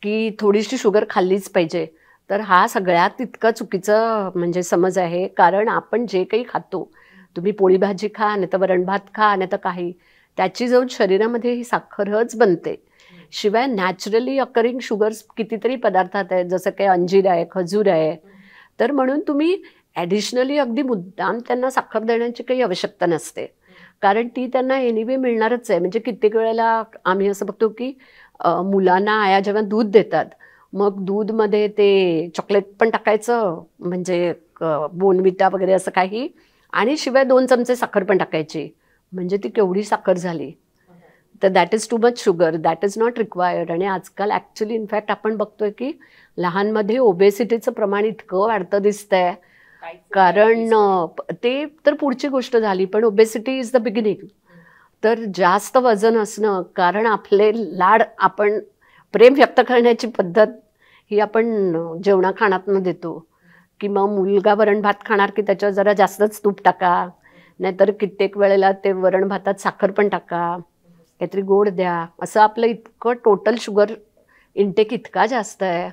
की थोडीशी शुगर खाल्लीच पाहिजे. तर हा सगळ्यात इतका चुकीचा म्हणजे समज आहे. कारण आपण जे काही खातो, तुम्ही पोळी भाजी खा, नाहीतर वरण-भात खा, नाहीतर काही, त्याची जाऊन शरीरामध्ये ही साखरच बनते. शिवाय नॅचरली अकरिंग शुगर्स कितीतरी पदार्थात आहेत, जसं काही अंजीर आहे, खजूर आहे. तर म्हणून तुम्ही ॲडिशनली अगदी मुद्दाम त्यांना साखर देण्याची काही आवश्यकता नसते. कारण ती त्यांना एनिवे मिळणारच आहे. म्हणजे कित्येक वेळेला आम्ही असं बघतो, की मुलांना आया जेव्हा दूध देतात, मग दूधमध्ये ते चॉकलेट पण टाकायचं, म्हणजे बोर्नव्हिटा वगैरे असं काही, आणि शिवाय 2 चमचे साखर पण टाकायची. म्हणजे ती केवढी साखर झाली. तर that is too much sugar, that is not required. आणि आजकाल ॲक्च्युली इनफॅक्ट आपण बघतोय की लहानमध्ये ओबेसिटीचं प्रमाण इतकं वाढतं दिसतंय. कारण ते तर पुढची गोष्ट झाली, पण ओबेसिटी इज द बिगिनिंग. तर जास्त वजन असणं, कारण आपले लाड, आपण प्रेम व्यक्त करण्याची पद्धत ही आपण जेवणाखाणातनं देतो. की मग मुलगा वरण भात खाणार की त्याच्यावर जरा जास्तच तूप टाका, नाहीतर कित्येक वेळेला ते वरण भातात साखर पण टाका, काहीतरी गोड द्या. असं आपलं इतकं टोटल शुगर इंटेक इतका जास्त आहे.